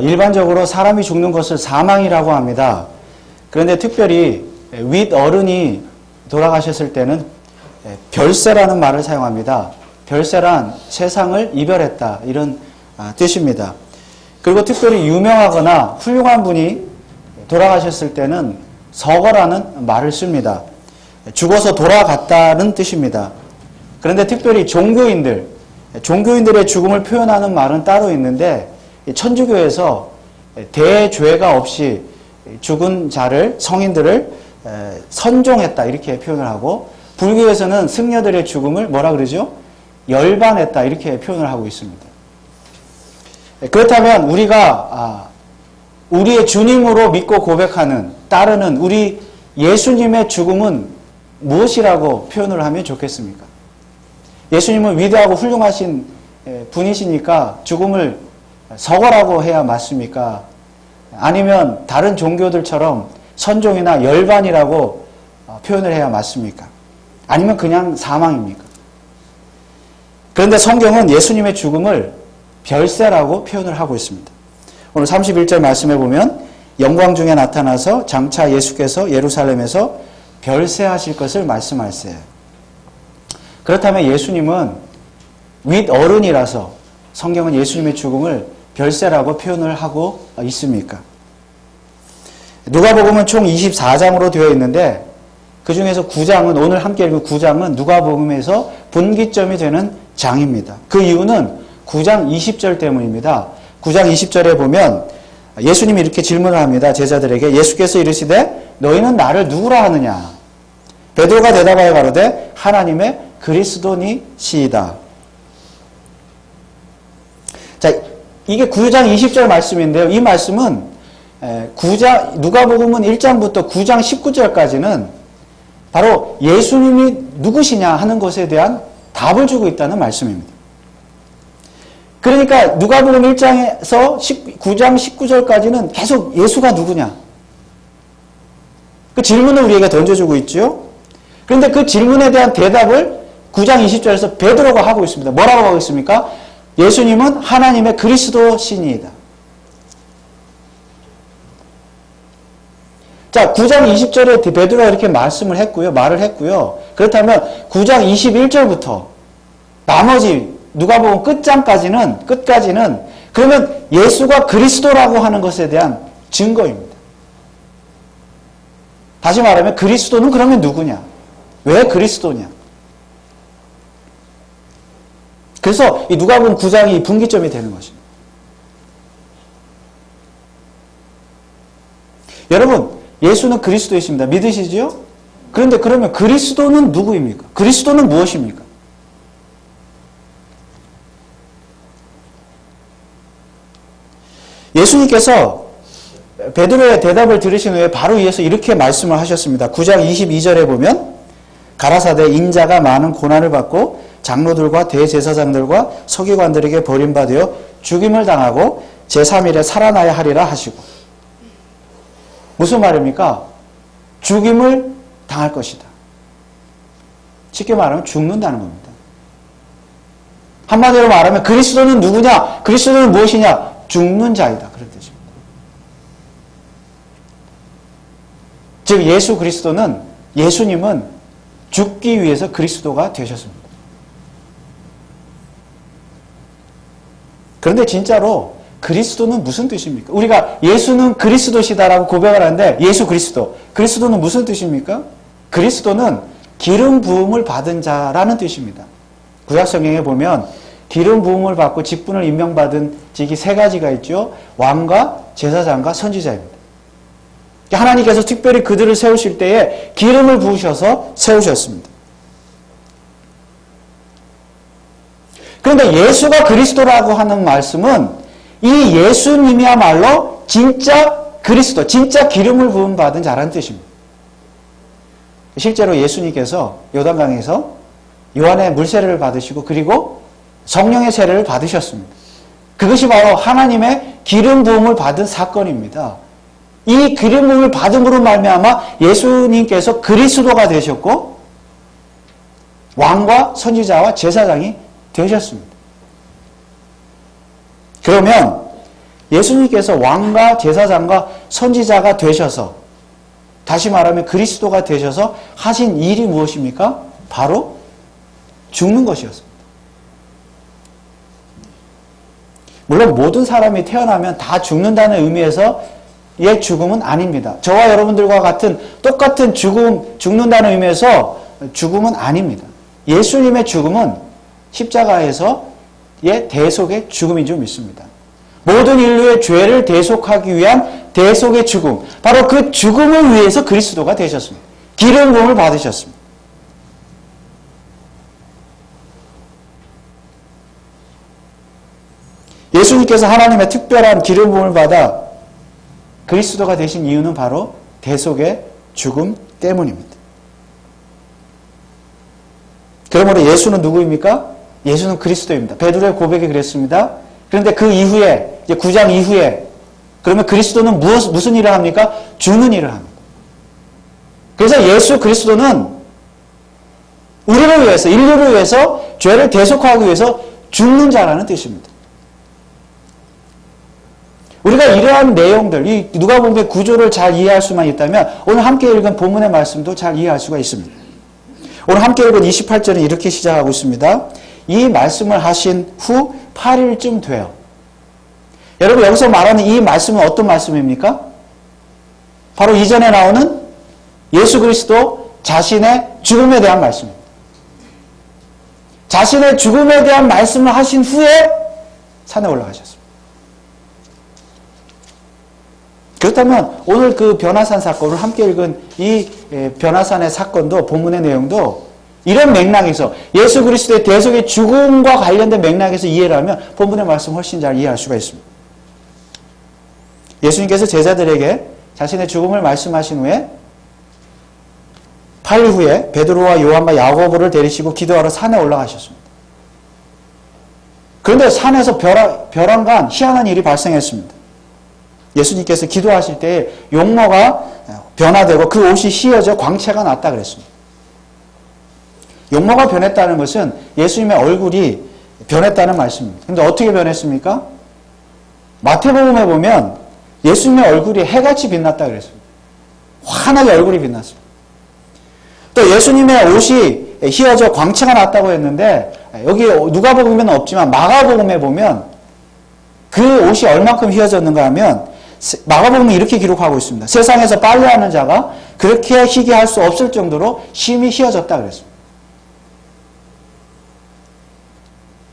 일반적으로 사람이 죽는 것을 사망이라고 합니다. 그런데 특별히 윗어른이 돌아가셨을 때는 별세라는 말을 사용합니다. 별세란 세상을 이별했다 이런 뜻입니다. 그리고 특별히 유명하거나 훌륭한 분이 돌아가셨을 때는 서거라는 말을 씁니다. 죽어서 돌아갔다는 뜻입니다. 그런데 특별히 종교인들의 죽음을 표현하는 말은 따로 있는데 천주교에서 대죄가 없이 죽은 자를 성인들을 선종했다 이렇게 표현을 하고 불교에서는 승려들의 죽음을 뭐라 그러죠? 열반했다 이렇게 표현을 하고 있습니다. 그렇다면 우리가 우리의 주님으로 믿고 고백하는 따르는 우리 예수님의 죽음은 무엇이라고 표현을 하면 좋겠습니까? 예수님은 위대하고 훌륭하신 분이시니까 죽음을 서거라고 해야 맞습니까? 아니면 다른 종교들처럼 선종이나 열반이라고 표현을 해야 맞습니까? 아니면 그냥 사망입니까? 그런데 성경은 예수님의 죽음을 별세라고 표현을 하고 있습니다. 오늘 31절 말씀해 보면 영광 중에 나타나서 장차 예수께서 예루살렘에서 별세하실 것을 말씀하세요. 그렇다면 예수님은 윗어른이라서 성경은 예수님의 죽음을 별세라고 표현을 하고 있습니까? 누가복음은 총 24장으로 되어 있는데 그 중에서 9장은 오늘 함께 읽은 9장은 누가복음에서 분기점이 되는 장입니다. 그 이유는 9장 20절 때문입니다. 9장 20절에 보면 예수님이 이렇게 질문을 합니다. 제자들에게 예수께서 이르시되 너희는 나를 누구라 하느냐? 베드로가 대답하여 가로되 하나님의 그리스도니시이다. 자, 이게 9장 20절 말씀인데요. 이 말씀은 누가복음은 1장부터 9장 19절까지는 바로 예수님이 누구시냐 하는 것에 대한 답을 주고 있다는 말씀입니다. 그러니까 누가복음 1장에서 9장 19절까지는 계속 예수가 누구냐? 그 질문을 우리에게 던져주고 있죠. 그런데 그 질문에 대한 대답을 9장 20절에서 베드로가 하고 있습니다. 뭐라고 하고 있습니까? 예수님은 하나님의 그리스도시니이다. 자, 9장 20절에 베드로가 이렇게 말을 했고요. 그렇다면 9장 21절부터 나머지 누가복음 끝까지는 그러면 예수가 그리스도라고 하는 것에 대한 증거입니다. 다시 말하면 그리스도는 그러면 누구냐? 왜 그리스도냐? 그래서 이 누가복음 9장이 분기점이 되는 것입니다. 여러분, 예수는 그리스도이십니다. 믿으시죠? 그런데 그러면 그리스도는 누구입니까? 그리스도는 무엇입니까? 예수님께서 베드로의 대답을 들으신 후에 바로 이어서 이렇게 말씀을 하셨습니다. 9장 22절에 보면 가라사대 인자가 많은 고난을 받고 장로들과 대제사장들과 서기관들에게 버림받아 죽임을 당하고 제3일에 살아나야 하리라 하시고. 무슨 말입니까? 죽임을 당할 것이다. 쉽게 말하면 죽는다는 겁니다. 한마디로 말하면 그리스도는 누구냐? 그리스도는 무엇이냐? 죽는 자이다. 그런 뜻입니다. 즉 예수님은 죽기 위해서 그리스도가 되셨습니다. 그런데 진짜로 그리스도는 무슨 뜻입니까? 우리가 예수는 그리스도시다라고 고백을 하는데 예수 그리스도는 무슨 뜻입니까? 그리스도는 기름 부음을 받은 자라는 뜻입니다. 구약성경에 보면 기름 부음을 받고 직분을 임명받은 직이 세 가지가 있죠. 왕과 제사장과 선지자입니다. 하나님께서 특별히 그들을 세우실 때에 기름을 부으셔서 세우셨습니다. 그런데 예수가 그리스도라고 하는 말씀은 이 예수님이야말로 진짜 그리스도, 진짜 기름을 부음받은 자라는 뜻입니다. 실제로 예수님께서 요단강에서 요한의 물세례를 받으시고 그리고 성령의 세례를 받으셨습니다. 그것이 바로 하나님의 기름 부음을 받은 사건입니다. 이 기름 부음을 받음으로 말미암아 예수님께서 그리스도가 되셨고 왕과 선지자와 제사장이 되셨습니다. 그러면 예수님께서 왕과 제사장과 선지자가 되셔서, 다시 말하면 그리스도가 되셔서 하신 일이 무엇입니까? 바로 죽는 것이었습니다. 물론 모든 사람이 태어나면 다 죽는다는 의미에서의 죽음은 아닙니다. 저와 여러분들과 같은 똑같은 죽는다는 의미에서 죽음은 아닙니다. 예수님의 죽음은 십자가에서의 대속의 죽음인 줄 믿습니다. 모든 인류의 죄를 대속하기 위한 대속의 죽음, 바로 그 죽음을 위해서 그리스도가 되셨습니다. 기름 부음을 받으셨습니다. 예수님께서 하나님의 특별한 기름 부음을 받아 그리스도가 되신 이유는 바로 대속의 죽음 때문입니다. 그러므로 예수는 누구입니까? 예수는 그리스도입니다. 베드로의 고백이 그랬습니다. 그런데 그 이후에, 이제 9장 이후에, 그러면 그리스도는 무슨 일을 합니까? 죽는 일을 합니다. 그래서 예수 그리스도는 우리를 위해서, 인류를 위해서, 죄를 대속하기 위해서 죽는 자라는 뜻입니다. 우리가 이러한 내용들, 이 누가복음의 구조를 잘 이해할 수만 있다면 오늘 함께 읽은 본문의 말씀도 잘 이해할 수가 있습니다. 오늘 함께 읽은 28절은 이렇게 시작하고 있습니다. 이 말씀을 하신 후 8일쯤 돼요. 여러분, 여기서 말하는 이 말씀은 어떤 말씀입니까? 바로 이전에 나오는 예수 그리스도 자신의 죽음에 대한 말씀입니다. 자신의 죽음에 대한 말씀을 하신 후에 산에 올라가셨습니다. 그렇다면 오늘 그 변화산 사건을 함께 읽은 이 변화산의 사건도, 본문의 내용도 이런 맥락에서 예수 그리스도의 대속의 죽음과 관련된 맥락에서 이해를 하면 본문의 말씀 훨씬 잘 이해할 수가 있습니다. 예수님께서 제자들에게 자신의 죽음을 말씀하신 후에 8일 후에 베드로와 요한과 야고보를 데리시고 기도하러 산에 올라가셨습니다. 그런데 산에서 벼랑간 희한한 일이 발생했습니다. 예수님께서 기도하실 때 용모가 변화되고 그 옷이 휘어져 광채가 났다 그랬습니다. 용모가 변했다는 것은 예수님의 얼굴이 변했다는 말씀입니다. 그런데 어떻게 변했습니까? 마태복음에 보면 예수님의 얼굴이 해같이 빛났다 그랬습니다. 환하게 얼굴이 빛났습니다. 또 예수님의 옷이 휘어져 광채가 났다고 했는데 여기 누가복음에는 없지만 마가복음에 보면 그 옷이 얼만큼 휘어졌는가 하면 마가복음이 이렇게 기록하고 있습니다. 세상에서 빨래하는 자가 그렇게 희게 할 수 없을 정도로 심히 휘어졌다 그랬습니다.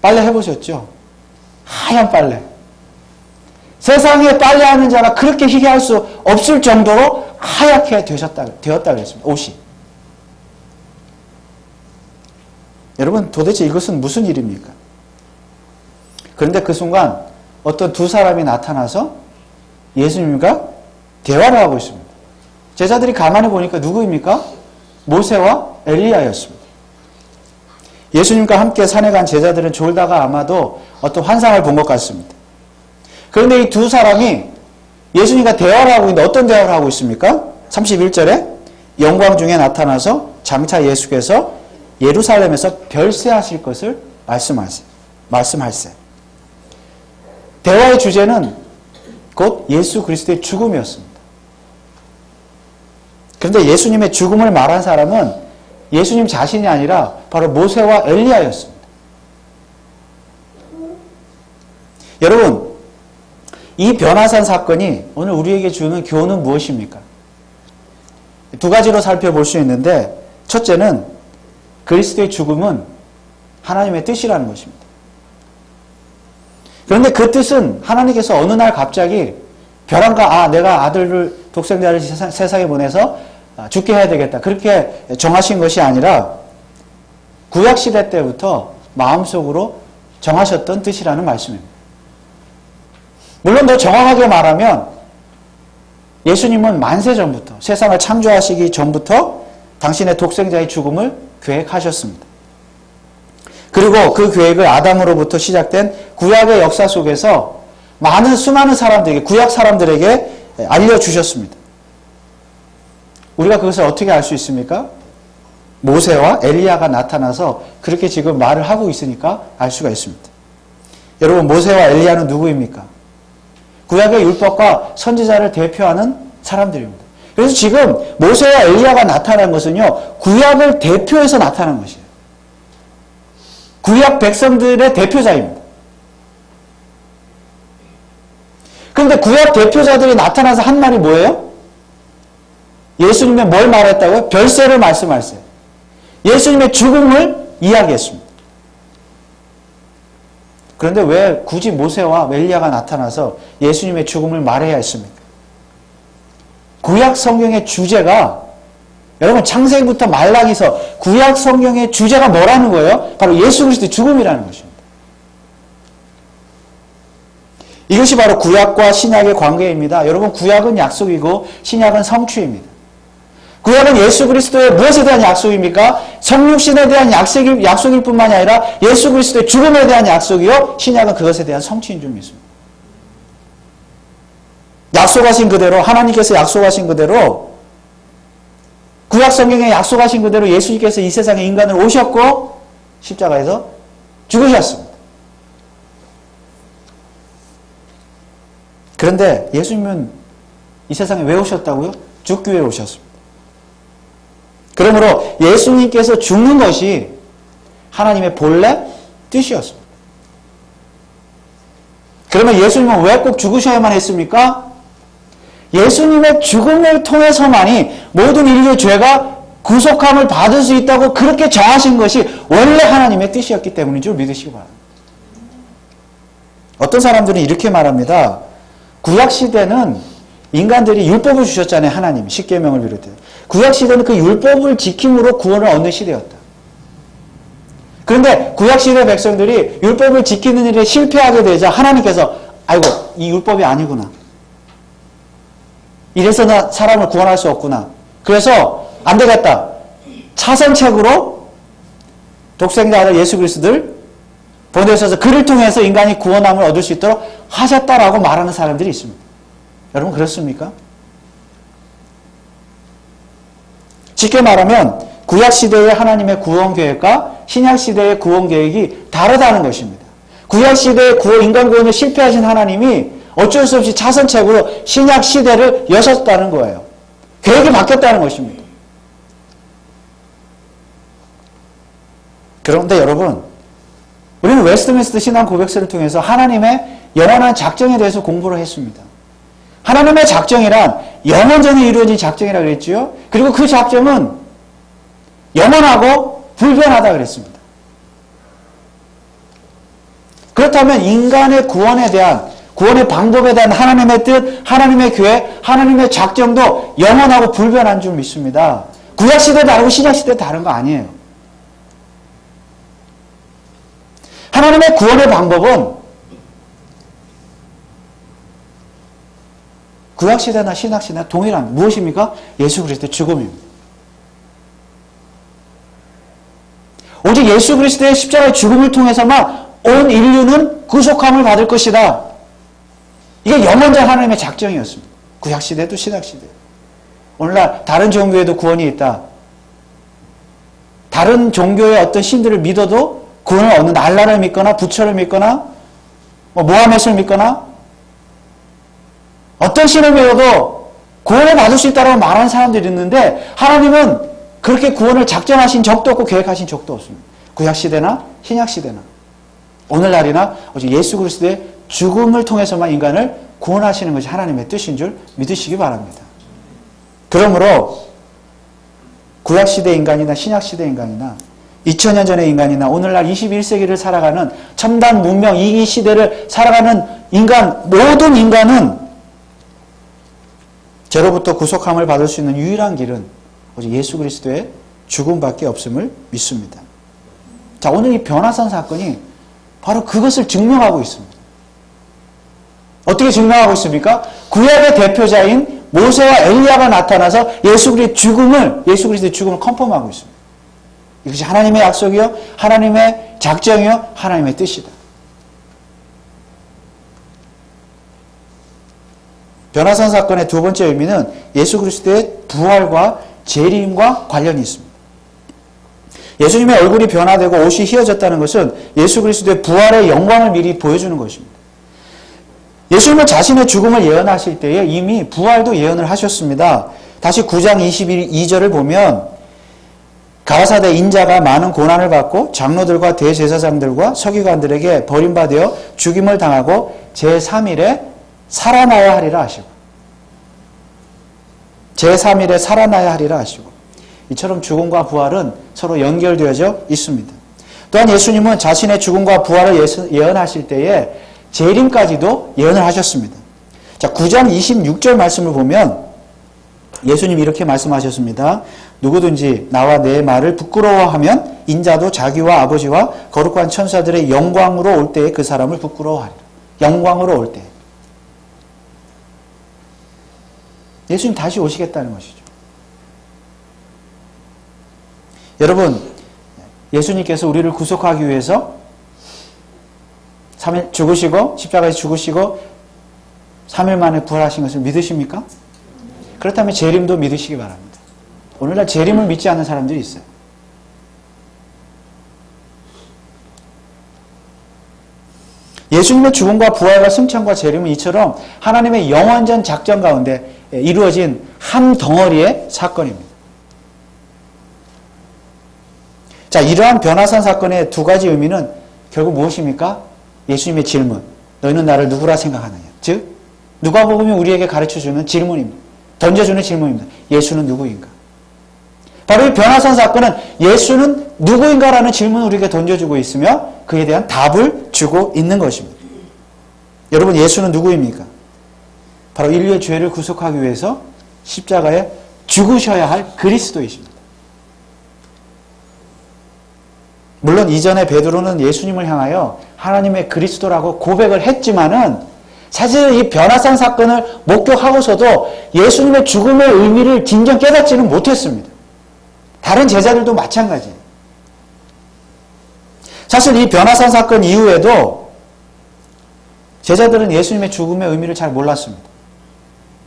빨래 해보셨죠? 하얀 빨래. 세상에 빨래하는 자가 그렇게 희게 할 수 없을 정도로 하얗게 되었다 그랬습니다. 옷이. 여러분, 도대체 이것은 무슨 일입니까? 그런데 그 순간 어떤 두 사람이 나타나서 예수님과 대화를 하고 있습니다. 제자들이 가만히 보니까 누구입니까? 모세와 엘리야였습니다. 예수님과 함께 산에 간 제자들은 졸다가 아마도 어떤 환상을 본 것 같습니다. 그런데 이 두 사람이 예수님과 대화를 하고 있는데 어떤 대화를 하고 있습니까? 31절에 영광 중에 나타나서 장차 예수께서 예루살렘에서 별세하실 것을 말씀할세. 대화의 주제는 곧 예수 그리스도의 죽음이었습니다. 그런데 예수님의 죽음을 말한 사람은 예수님 자신이 아니라 바로 모세와 엘리야였습니다. 여러분, 이 변화산 사건이 오늘 우리에게 주는 교훈은 무엇입니까? 두 가지로 살펴볼 수 있는데, 첫째는 그리스도의 죽음은 하나님의 뜻이라는 것입니다. 그런데 그 뜻은 하나님께서 어느 날 갑자기 벼랑과 내가 아들을 독생자를 세상에 보내서 죽게 해야 되겠다, 그렇게 정하신 것이 아니라 구약시대 때부터 마음속으로 정하셨던 뜻이라는 말씀입니다. 물론 더 정확하게 말하면 예수님은 만세 전부터, 세상을 창조하시기 전부터 당신의 독생자의 죽음을 계획하셨습니다. 그리고 그 계획을 아담으로부터 시작된 구약의 역사 속에서 수많은 사람들에게, 구약 사람들에게 알려주셨습니다. 우리가 그것을 어떻게 알 수 있습니까? 모세와 엘리야가 나타나서 그렇게 지금 말을 하고 있으니까 알 수가 있습니다. 여러분, 모세와 엘리야는 누구입니까? 구약의 율법과 선지자를 대표하는 사람들입니다. 그래서 지금 모세와 엘리야가 나타난 것은요, 구약을 대표해서 나타난 것이에요. 구약 백성들의 대표자입니다. 그런데 구약 대표자들이 나타나서 한 말이 뭐예요? 예수님의 뭘 말했다고요? 별세를 말씀하세요. 예수님의 죽음을 이야기했습니다. 그런데 왜 굳이 모세와 엘리야가 나타나서 예수님의 죽음을 말해야 했습니까? 구약 성경의 주제가, 여러분 창세기부터 말라기서 구약 성경의 주제가 뭐라는 거예요? 바로 예수 그리스도의 죽음이라는 것입니다. 이것이 바로 구약과 신약의 관계입니다. 여러분, 구약은 약속이고 신약은 성취입니다. 구약은 예수 그리스도의 무엇에 대한 약속입니까? 성육신에 대한 약속일 뿐만이 아니라 예수 그리스도의 죽음에 대한 약속이요, 신약은 그것에 대한 성취인 줄 믿습니다. 약속하신 그대로, 하나님께서 약속하신 그대로, 구약 성경에 약속하신 그대로 예수님께서 이 세상에 인간으로 오셨고 십자가에서 죽으셨습니다. 그런데 예수님은 이 세상에 왜 오셨다고요? 죽기 위해 오셨습니다. 그러므로 예수님께서 죽는 것이 하나님의 본래 뜻이었습니다. 그러면 예수님은 왜 꼭 죽으셔야만 했습니까? 예수님의 죽음을 통해서만이 모든 인류의 죄가 구속함을 받을 수 있다고 그렇게 정하신 것이 원래 하나님의 뜻이었기 때문인 줄 믿으시기 바랍니다. 어떤 사람들은 이렇게 말합니다. 구약시대는 인간들이 율법을 주셨잖아요. 하나님이 십계명을 비롯해. 구약시대는 그 율법을 지킴으로 구원을 얻는 시대였다. 그런데 구약시대 백성들이 율법을 지키는 일에 실패하게 되자 하나님께서 아이고 이 율법이 아니구나. 이래서는 사람을 구원할 수 없구나. 그래서 안 되겠다. 차선책으로 독생자 아들 예수 그리스도를 보내셔서 그를 통해서 인간이 구원함을 얻을 수 있도록 하셨다라고 말하는 사람들이 있습니다. 여러분 그렇습니까? 쉽게 말하면 구약시대의 하나님의 구원계획과 신약시대의 구원계획이 다르다는 것입니다. 구약시대의 인간 구원에 실패하신 하나님이 어쩔 수 없이 차선책으로 신약시대를 여셨다는 거예요. 계획이 바뀌었다는 것입니다. 그런데 여러분, 우리는 웨스트민스터 신앙 고백서를 통해서 하나님의 영원한 작정에 대해서 공부를 했습니다. 하나님의 작정이란 영원 전에 이루어진 작정이라고 그랬지요. 그리고 그 작정은 영원하고 불변하다 그랬습니다. 그렇다면 인간의 구원에 대한, 구원의 방법에 대한 하나님의 뜻, 하나님의 계획, 하나님의 작정도 영원하고 불변한 줄 믿습니다. 구약시대 다르고 신약시대 다른 거 아니에요. 하나님의 구원의 방법은 구약시대나 신약시대나 동일한 무엇입니까? 예수 그리스도의 죽음입니다. 오직 예수 그리스도의 십자가의 죽음을 통해서만 온 인류는 구속함을 받을 것이다. 이게 영원전 하나님의 작정이었습니다. 구약시대도 신약시대. 오늘날 다른 종교에도 구원이 있다. 다른 종교의 어떤 신들을 믿어도 구원을 얻는, 알라를 믿거나 부처를 믿거나 모하멧을 믿거나 어떤 신을 믿어도 구원을 받을 수 있다고 말하는 사람들이 있는데 하나님은 그렇게 구원을 작정하신 적도 없고 계획하신 적도 없습니다. 구약시대나 신약시대나 오늘날이나 오직 예수 그리스도의 죽음을 통해서만 인간을 구원하시는 것이 하나님의 뜻인 줄 믿으시기 바랍니다. 그러므로 구약시대 인간이나 신약시대 인간이나 2000년 전의 인간이나 오늘날 21세기를 살아가는 첨단 문명 2기 시대를 살아가는 인간, 모든 인간은 죄로부터 구속함을 받을 수 있는 유일한 길은 오직 예수 그리스도의 죽음밖에 없음을 믿습니다. 자, 오늘 이 변화산 사건이 바로 그것을 증명하고 있습니다. 어떻게 증명하고 있습니까? 구약의 대표자인 모세와 엘리야가 나타나서 예수 그리스도의 죽음을 컨펌하고 있습니다. 이것이 하나님의 약속이요, 하나님의 작정이요, 하나님의 뜻이다. 변화산 사건의 두 번째 의미는 예수 그리스도의 부활과 재림과 관련이 있습니다. 예수님의 얼굴이 변화되고 옷이 휘어졌다는 것은 예수 그리스도의 부활의 영광을 미리 보여주는 것입니다. 예수님은 자신의 죽음을 예언하실 때에 이미 부활도 예언을 하셨습니다. 다시 9장 22절을 보면 가라사대 인자가 많은 고난을 받고 장로들과 대제사장들과 서기관들에게 버림받아 죽임을 당하고 제3일에 살아나야 하리라 하시고 제3일에 살아나야 하리라 하시고 이처럼 죽음과 부활은 서로 연결되어져 있습니다. 또한 예수님은 자신의 죽음과 부활을 예언하실 때에 재림까지도 예언을 하셨습니다. 자, 9장 26절 말씀을 보면 예수님이 이렇게 말씀하셨습니다. 누구든지 나와 내 말을 부끄러워하면 인자도 자기와 아버지와 거룩한 천사들의 영광으로 올 때에 그 사람을 부끄러워하리라. 영광으로 올 때. 예수님 다시 오시겠다는 것이죠. 여러분, 예수님께서 우리를 구속하기 위해서 3일 죽으시고 십자가에서 죽으시고 3일 만에 부활하신 것을 믿으십니까? 그렇다면 재림도 믿으시기 바랍니다. 오늘날 재림을 믿지 않는 사람들이 있어요. 예수님의 죽음과 부활과 승천과 재림은 이처럼 하나님의 영원전 작전 가운데 이루어진 한 덩어리의 사건입니다. 자, 이러한 변화산 사건의 두 가지 의미는 결국 무엇입니까? 예수님의 질문. 너희는 나를 누구라 생각하느냐? 즉, 누가복음이 우리에게 가르쳐주는 질문입니다. 던져주는 질문입니다. 예수는 누구인가? 바로 이 변화산 사건은 예수는 누구인가라는 질문을 우리에게 던져주고 있으며 그에 대한 답을 주고 있는 것입니다. 여러분, 예수는 누구입니까? 바로 인류의 죄를 구속하기 위해서 십자가에 죽으셔야 할 그리스도이십니다. 물론 이전에 베드로는 예수님을 향하여 하나님의 그리스도라고 고백을 했지만은 사실 이 변화산 사건을 목격하고서도 예수님의 죽음의 의미를 진정 깨닫지는 못했습니다. 다른 제자들도 마찬가지예요. 사실 이 변화산 사건 이후에도 제자들은 예수님의 죽음의 의미를 잘 몰랐습니다.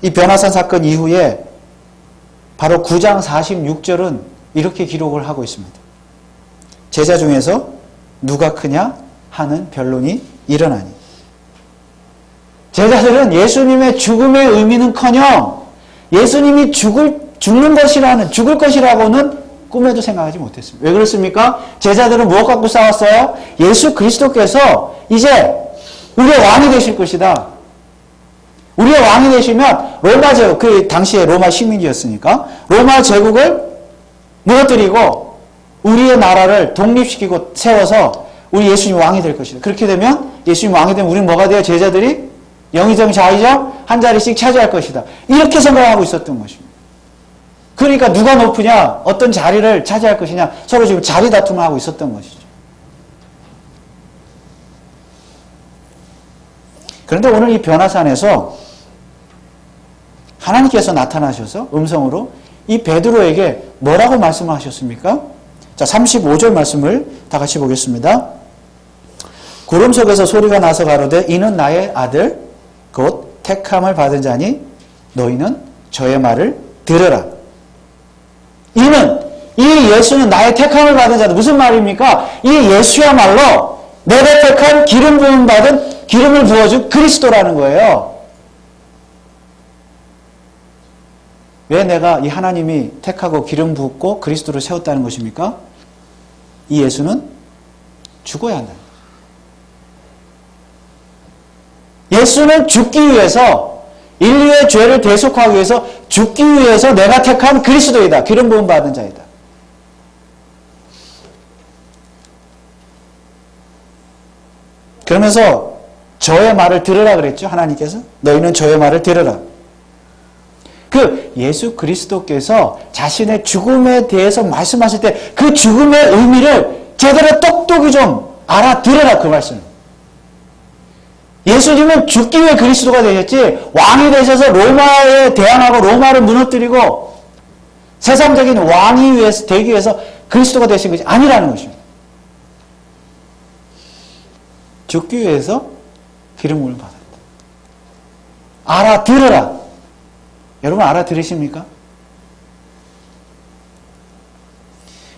이 변화산 사건 이후에 바로 9장 46절은 이렇게 기록을 하고 있습니다. 제자 중에서 누가 크냐 하는 변론이 일어나니. 제자들은 예수님의 죽음의 의미는커녕 예수님이 죽는 것이라는, 죽을 것이라고는 꿈에도 생각하지 못했습니다. 왜 그렇습니까? 제자들은 무엇 갖고 싸웠어요? 예수 그리스도께서 이제 우리의 왕이 되실 것이다. 우리의 왕이 되시면 로마 제국, 그 당시에 로마 식민지였으니까 로마 제국을 무너뜨리고 우리의 나라를 독립시키고 세워서 우리 예수님 왕이 될 것이다. 그렇게 되면 예수님 왕이 되면 우리는 뭐가 돼요? 제자들이 영의정 좌의정 한 자리씩 차지할 것이다. 이렇게 생각하고 있었던 것입니다. 그러니까 누가 높으냐, 어떤 자리를 차지할 것이냐, 서로 지금 자리 다툼을 하고 있었던 것이죠. 그런데 오늘 이 변화산에서 하나님께서 나타나셔서 음성으로 이 베드로에게 뭐라고 말씀하셨습니까? 자, 35절 말씀을 다 같이 보겠습니다. 구름 속에서 소리가 나서 가로되 이는 나의 아들 곧 택함을 받은 자니 너희는 저의 말을 들으라. 이 예수는 나의 택함을 받은 자다. 무슨 말입니까? 이 예수야말로 내가 택한 기름 부음 받은 기름을 부어준 그리스도라는 거예요. 왜 내가 이 하나님이 택하고 기름 붓고 그리스도를 세웠다는 것입니까? 이 예수는 죽어야 한다. 예수는 죽기 위해서, 인류의 죄를 대속하기 위해서 죽기 위해서 내가 택한 그리스도이다. 기름 부음 받은 자이다. 그러면서 저의 말을 들으라 그랬죠. 하나님께서. 너희는 저의 말을 들으라. 그 예수 그리스도께서 자신의 죽음에 대해서 말씀하실 때 그 죽음의 의미를 제대로 똑똑히 좀 알아들으라, 그 말씀. 예수님은 죽기 위해 그리스도가 되셨지 왕이 되셔서 로마에 대항하고 로마를 무너뜨리고 세상적인 왕이 되기 위해서 그리스도가 되신 것이 아니라는 것입니다. 죽기 위해서 기름을 받았다. 알아들으라. 여러분 알아들으십니까?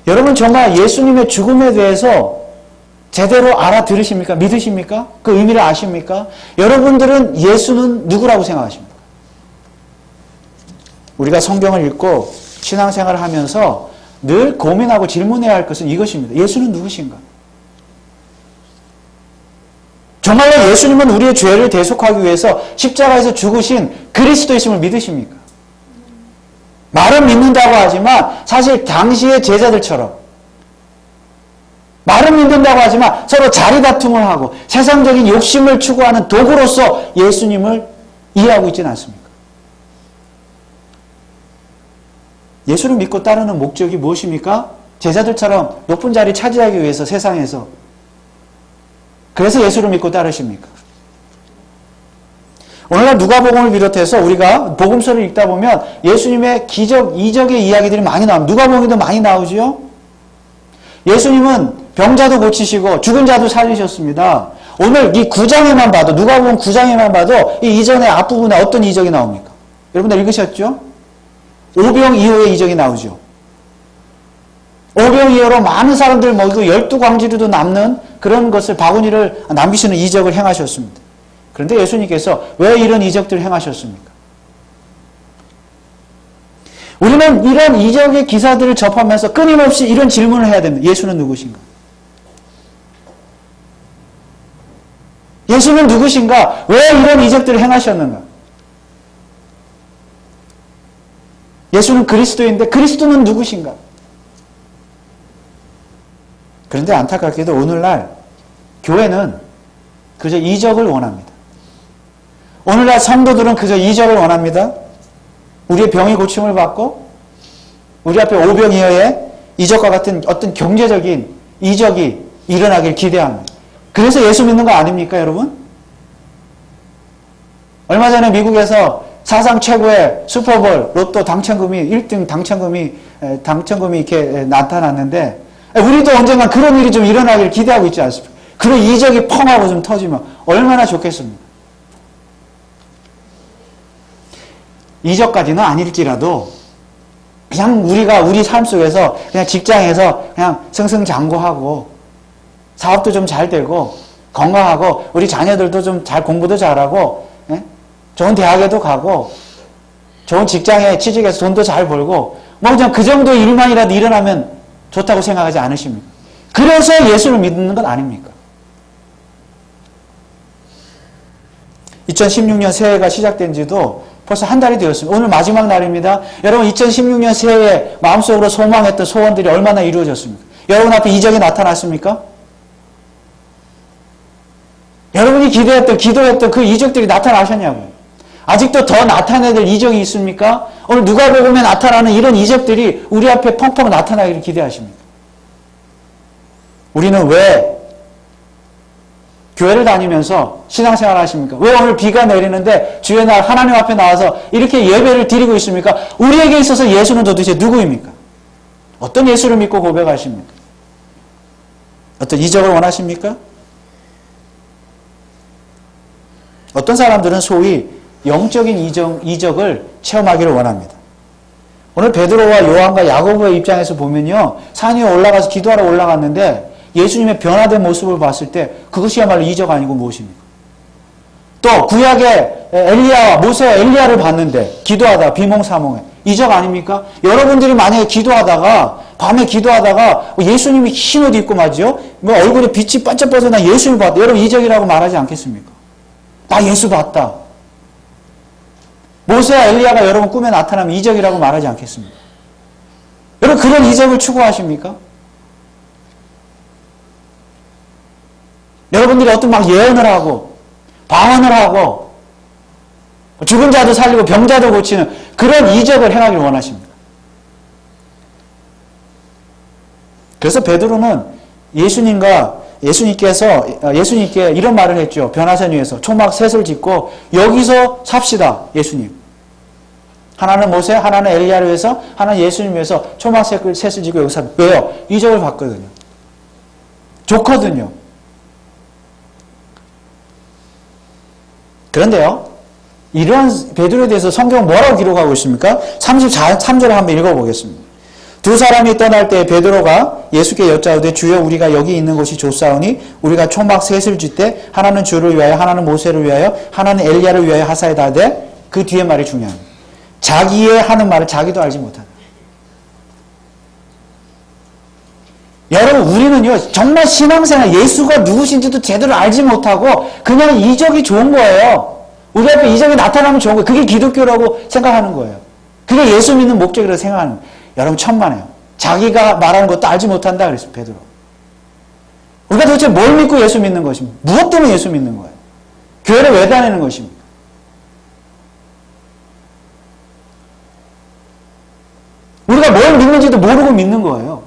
여러분 정말 예수님의 죽음에 대해서 제대로 알아들으십니까? 믿으십니까? 그 의미를 아십니까? 여러분들은 예수는 누구라고 생각하십니까? 우리가 성경을 읽고 신앙생활을 하면서 늘 고민하고 질문해야 할 것은 이것입니다. 예수는 누구신가? 정말로 예수님은 우리의 죄를 대속하기 위해서 십자가에서 죽으신 그리스도이심을 믿으십니까? 말은 믿는다고 하지만 사실 당시의 제자들처럼 말은 믿는다고 하지만 서로 자리다툼을 하고 세상적인 욕심을 추구하는 도구로서 예수님을 이해하고 있지는 않습니까? 예수를 믿고 따르는 목적이 무엇입니까? 제자들처럼 높은 자리 차지하기 위해서 세상에서. 그래서 예수를 믿고 따르십니까? 오늘날 누가복음을 비롯해서 우리가 복음서를 읽다 보면 예수님의 기적, 이적의 이야기들이 많이 나옵니다. 누가복음에도 많이 나오지요? 예수님은 병자도 고치시고 죽은 자도 살리셨습니다. 오늘 이 9장에만 봐도, 누가복음 9장에만 봐도 이 이전의 앞부분에 어떤 이적이 나옵니까? 여러분들 읽으셨죠? 오병 이후의 이적이 나오죠. 오병 이후로 많은 사람들 먹이고 12광지류도 남는 그런 것을 바구니를 남기시는 이적을 행하셨습니다. 그런데 예수님께서 왜 이런 이적들을 행하셨습니까? 우리는 이런 이적의 기사들을 접하면서 끊임없이 이런 질문을 해야 됩니다. 예수는 누구신가? 예수는 누구신가? 왜 이런 이적들을 행하셨는가? 예수는 그리스도인데 그리스도는 누구신가? 그런데 안타깝게도 오늘날 교회는 그저 이적을 원합니다. 오늘날 성도들은 그저 이적을 원합니다. 우리의 병이 고침을 받고 우리 앞에 오병이어의 이적과 같은 어떤 경제적인 이적이 일어나길 기대합니다. 그래서 예수 믿는 거 아닙니까, 여러분? 얼마 전에 미국에서 사상 최고의 슈퍼볼 로또 당첨금이 1등 당첨금이 이렇게 나타났는데 우리도 언젠가 그런 일이 좀 일어나길 기대하고 있지 않습니까? 그런 이적이 펑하고 좀 터지면 얼마나 좋겠습니까? 이적까지는 아닐지라도 그냥 우리가 우리 삶 속에서 그냥 직장에서 그냥 승승장구하고 사업도 좀 잘 되고 건강하고 우리 자녀들도 좀 잘 공부도 잘하고 좋은 대학에도 가고 좋은 직장에 취직해서 돈도 잘 벌고 뭐 그냥 그 정도 일만이라도 일어나면 좋다고 생각하지 않으십니까? 그래서 예수를 믿는 건 아닙니까? 2016년 새해가 시작된 지도 벌써 한 달이 되었습니다. 오늘 마지막 날입니다. 여러분 2016년 새해에 마음속으로 소망했던 소원들이 얼마나 이루어졌습니까? 여러분 앞에 이적이 나타났습니까? 여러분이 기도했던 그 이적들이 나타나셨냐고요? 아직도 더 나타내야 될 이적이 있습니까? 오늘 누가복음에 나타나는 이런 이적들이 우리 앞에 펑펑 나타나기를 기대하십니까? 우리는 왜 교회를 다니면서 신앙생활 하십니까? 왜 오늘 비가 내리는데 주의 날 하나님 앞에 나와서 이렇게 예배를 드리고 있습니까? 우리에게 있어서 예수는 도대체 누구입니까? 어떤 예수를 믿고 고백하십니까? 어떤 이적을 원하십니까? 어떤 사람들은 소위 영적인 이적을 체험하기를 원합니다. 오늘 베드로와 요한과 야고보의 입장에서 보면요. 산 위에 올라가서 기도하러 올라갔는데 예수님의 변화된 모습을 봤을 때 그것이야말로 이적 아니고 무엇입니까? 또 구약의 엘리야와 모세와 엘리야를 봤는데 기도하다가 비몽사몽해. 이적 아닙니까? 여러분들이 만약에 기도하다가 밤에 기도하다가 예수님이 흰 옷 입고 말이죠. 뭐 얼굴에 빛이 반짝반짝 나 예수님을 봤다. 여러분 이적이라고 말하지 않겠습니까? 나 예수 봤다. 모세와 엘리야가 여러분 꿈에 나타나면 이적이라고 말하지 않겠습니까? 여러분 그런 이적을 추구하십니까? 여러분들이 어떤 막 예언을 하고 방언을 하고 죽은 자도 살리고 병자도 고치는 그런 이적을 행하길 원하십니다. 그래서 베드로는 예수님께 이런 말을 했죠. 변화산 위에서 초막 셋을 짓고 여기서 삽시다. 예수님. 하나는 모세, 하나는 엘리야를 위해서, 하나는 예수님 위해서 초막 셋을 짓고 여기서 삽시다. 왜요? 이적을 봤거든요. 좋거든요. 그런데요. 이러한 베드로에 대해서 성경은 뭐라고 기록하고 있습니까? 33절을 한번 읽어보겠습니다. 두 사람이 떠날 때 베드로가 예수께 여짜오되 주여 우리가 여기 있는 곳이 좋사오니 우리가 초막 셋을 쥐때 하나는 주를 위하여 하나는 모세를 위하여 하나는 엘리야를 위하여 하사이다 하되 그 뒤에 말이 중요합니다. 자기의 하는 말을 자기도 알지 못한다. 여러분 우리는요 정말 신앙생활 예수가 누구신지도 제대로 알지 못하고 그냥 이적이 좋은 거예요. 우리 앞에 이적이 나타나면 좋은 거예요. 그게 기독교라고 생각하는 거예요. 그게 예수 믿는 목적이라고 생각하는 거예요. 여러분 천만에요. 자기가 말하는 것도 알지 못한다 그랬어요. 베드로. 우리가 도대체 뭘 믿고 예수 믿는 것입니까? 무엇 때문에 예수 믿는 거예요? 교회를 왜 다니는 것입니까? 우리가 뭘 믿는지도 모르고 믿는 거예요.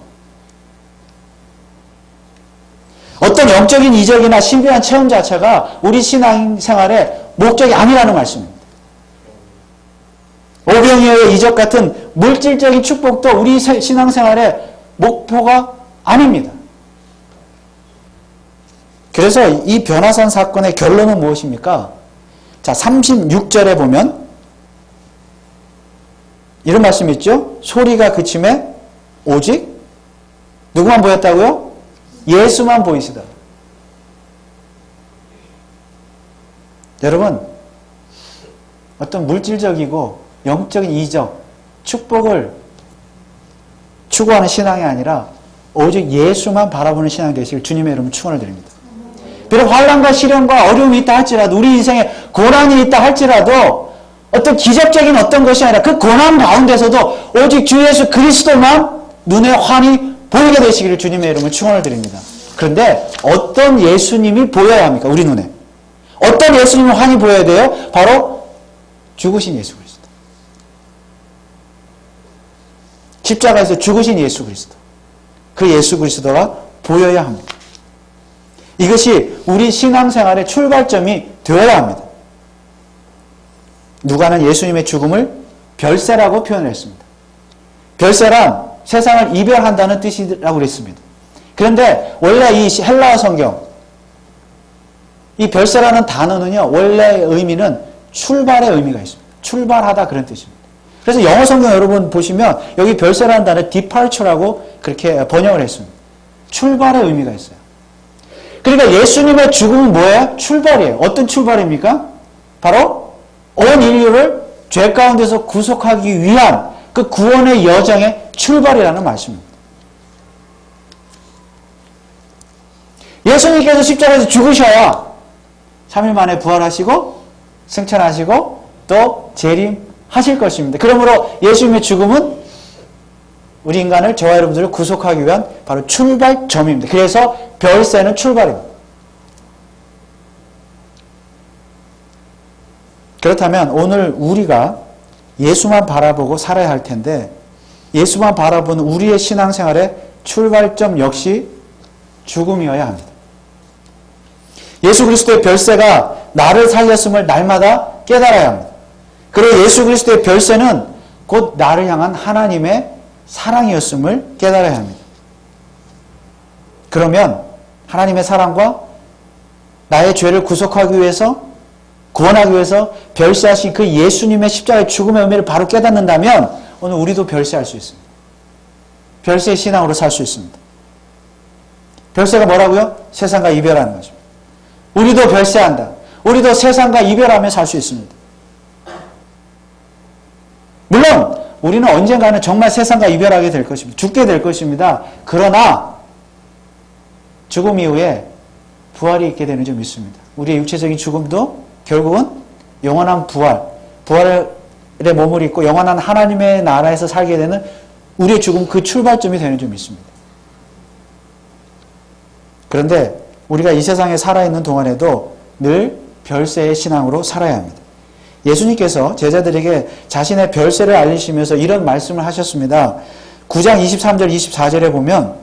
어떤 영적인 이적이나 신비한 체험 자체가 우리 신앙생활의 목적이 아니라는 말씀입니다. 오병이어의 이적 같은 물질적인 축복도 우리 신앙생활의 목표가 아닙니다. 그래서 이 변화산 사건의 결론은 무엇입니까? 자, 36절에 보면 이런 말씀이 있죠? 소리가 그침에 오직 누구만 보였다고요? 예수만 보이시다. 여러분, 어떤 물질적이고 영적인 이적, 축복을 추구하는 신앙이 아니라 오직 예수만 바라보는 신앙이 되시길 주님의 이름으로 축원을 드립니다. 비록 환난과 시련과 어려움이 있다 할지라도 우리 인생에 고난이 있다 할지라도 어떤 기적적인 어떤 것이 아니라 그 고난 가운데서도 오직 주 예수 그리스도만 눈에 환히 보이게 되시기를 주님의 이름으로 축원을 드립니다. 그런데 어떤 예수님이 보여야 합니까? 우리 눈에. 어떤 예수님이 환히 보여야 돼요? 바로 죽으신 예수 그리스도. 십자가에서 죽으신 예수 그리스도. 그 예수 그리스도가 보여야 합니다. 이것이 우리 신앙생활의 출발점이 되어야 합니다. 누가는 예수님의 죽음을 별세라고 표현을 했습니다. 별세란 세상을 이별한다는 뜻이라고 그랬습니다. 그런데 원래 이 헬라어 성경, 이 별세라는 단어는요, 원래의 의미는 출발의 의미가 있습니다. 출발하다 그런 뜻입니다. 그래서 영어 성경 여러분 보시면 여기 별세라는 단어 departure라고 그렇게 번역을 했습니다. 출발의 의미가 있어요. 그러니까 예수님의 죽음은 뭐예요? 출발이에요. 어떤 출발입니까? 바로 온 인류를 죄 가운데서 구속하기 위한 그 구원의 여정의 출발이라는 말씀입니다. 예수님께서 십자가에서 죽으셔야 3일 만에 부활하시고 승천하시고 또 재림하실 것입니다. 그러므로 예수님의 죽음은 우리 인간을 저와 여러분들을 구속하기 위한 바로 출발점입니다. 그래서 별세는 출발입니다. 그렇다면 오늘 우리가 예수만 바라보고 살아야 할 텐데 예수만 바라보는 우리의 신앙생활의 출발점 역시 죽음이어야 합니다. 예수 그리스도의 별세가 나를 살렸음을 날마다 깨달아야 합니다. 그리고 예수 그리스도의 별세는 곧 나를 향한 하나님의 사랑이었음을 깨달아야 합니다. 그러면 하나님의 사랑과 나의 죄를 구속하기 위해서 구원하기 위해서 별세하신 그 예수님의 십자가의 죽음의 의미를 바로 깨닫는다면 오늘 우리도 별세할 수 있습니다. 별세의 신앙으로 살 수 있습니다. 별세가 뭐라고요? 세상과 이별하는 것입니다. 우리도 별세한다. 우리도 세상과 이별하며 살 수 있습니다. 물론 우리는 언젠가는 정말 세상과 이별하게 될 것입니다. 죽게 될 것입니다. 그러나 죽음 이후에 부활이 있게 되는 줄 믿습니다. 우리의 육체적인 죽음도 결국은 영원한 부활의 몸을 입고 영원한 하나님의 나라에서 살게 되는 우리의 죽음 그 출발점이 되는 줄 믿습니다. 그런데 우리가 이 세상에 살아있는 동안에도 늘 별세의 신앙으로 살아야 합니다. 예수님께서 제자들에게 자신의 별세를 알리시면서 이런 말씀을 하셨습니다. 9장 23절 24절에 보면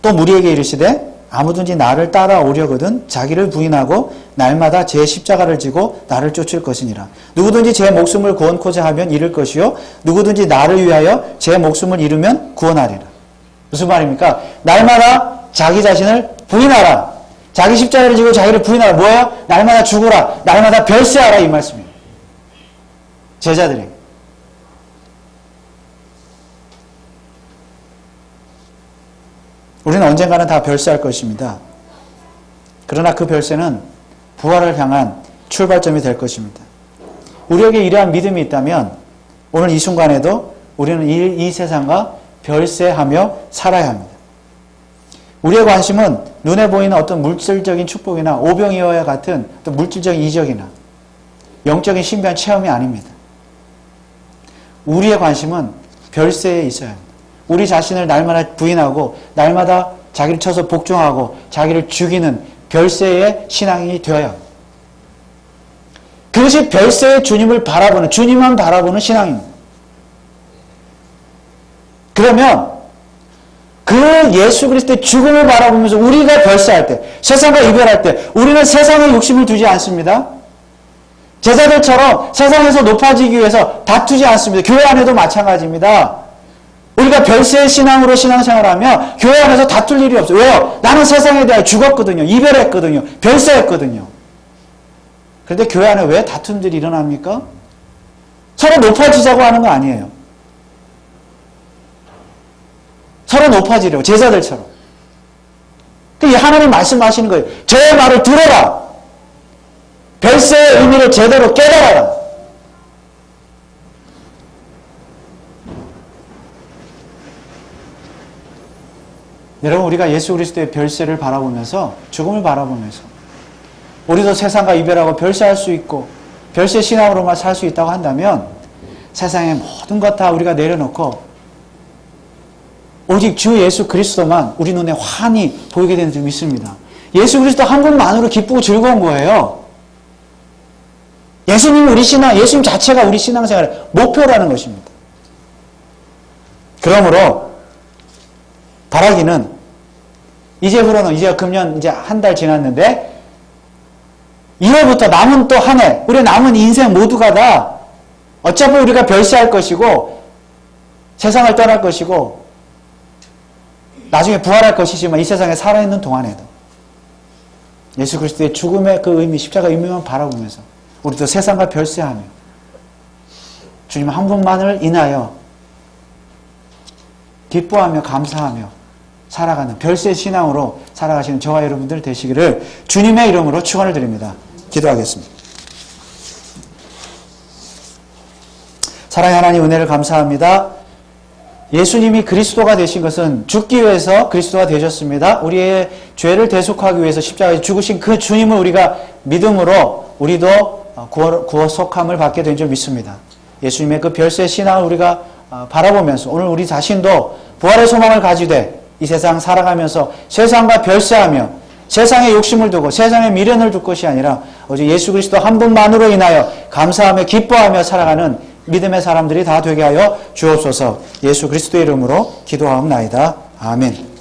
또 무리에게 이르시되 아무든지 나를 따라오려거든 자기를 부인하고 날마다 제 십자가를 지고 나를 쫓을 것이니라. 누구든지 제 목숨을 구원코자 하면 잃을 것이요 누구든지 나를 위하여 제 목숨을 잃으면 구원하리라. 무슨 말입니까? 날마다 자기 자신을 부인하라. 자기 십자가를 지고 자기를 부인하라. 뭐야? 날마다 죽어라. 날마다 별세하라 이 말씀이에요. 제자들에게. 우리는 언젠가는 다 별세할 것입니다. 그러나 그 별세는 부활을 향한 출발점이 될 것입니다. 우리에게 이러한 믿음이 있다면 오늘 이 순간에도 우리는 이 세상과 별세하며 살아야 합니다. 우리의 관심은 눈에 보이는 어떤 물질적인 축복이나 오병이어와 같은 어떤 물질적인 이적이나 영적인 신비한 체험이 아닙니다. 우리의 관심은 별세에 있어야 합니다. 우리 자신을 날마다 부인하고 날마다 자기를 쳐서 복종하고 자기를 죽이는 별세의 신앙이 되어야 합니다. 그것이 별세의 주님을 바라보는, 주님만 바라보는 신앙입니다. 그러면 그 예수 그리스도의 죽음을 바라보면서 우리가 별세할 때, 세상과 이별할 때 우리는 세상의 욕심을 두지 않습니다. 제자들처럼 세상에서 높아지기 위해서 다투지 않습니다. 교회 안에도 마찬가지입니다. 우리가 별세의 신앙으로 신앙생활하면 교회 안에서 다툴 일이 없어요. 왜요? 나는 세상에 대해 죽었거든요. 이별했거든요. 별세했거든요. 그런데 교회 안에 왜 다툼들이 일어납니까? 서로 높아지자고 하는 거 아니에요. 서로 높아지려고, 제자들처럼. 하나님 말씀하시는 거예요. 저의 말을 들어라. 별세의 의미를 제대로 깨달아라. 여러분, 우리가 예수 그리스도의 별세를 바라보면서, 죽음을 바라보면서 우리도 세상과 이별하고 별세할 수 있고 별세 신앙으로만 살 수 있다고 한다면 세상의 모든 것 다 우리가 내려놓고 오직 주 예수 그리스도만 우리 눈에 환히 보이게 되는 줄 믿습니다. 예수 그리스도 한 분만으로 기쁘고 즐거운 거예요. 예수님이 우리 신앙, 예수님 자체가 우리 신앙생활의 목표라는 것입니다. 그러므로 바라기는 이제부로는 이제 금년 이제 한 달 지났는데 2월부터 남은 또 한 해, 우리 남은 인생 모두가 다 어차피 우리가 별세할 것이고 세상을 떠날 것이고 나중에 부활할 것이지만 이 세상에 살아있는 동안에도 예수 그리스도의 죽음의 그 의미, 십자가 의미만 바라보면서 우리도 세상과 별세하며 주님 한 분만을 인하여 기뻐하며 감사하며 살아가는 별세 신앙으로 살아가시는 저와 여러분들 되시기를 주님의 이름으로 축원을 드립니다. 기도하겠습니다. 사랑의 하나님, 은혜를 감사합니다. 예수님이 그리스도가 되신 것은 죽기 위해서 그리스도가 되셨습니다. 우리의 죄를 대속하기 위해서 십자가에 죽으신 그 주님을 우리가 믿음으로 우리도 구속함을 받게 된 줄 믿습니다. 예수님의 그 별세 신앙을 우리가 바라보면서 오늘 우리 자신도 부활의 소망을 가지되 이 세상 살아가면서 세상과 별세하며 세상의 욕심을 두고 세상의 미련을 둘 것이 아니라 오직 예수 그리스도 한 분만으로 인하여 감사하며 기뻐하며 살아가는 믿음의 사람들이 다 되게 하여 주옵소서. 예수 그리스도의 이름으로 기도하옵나이다. 아멘.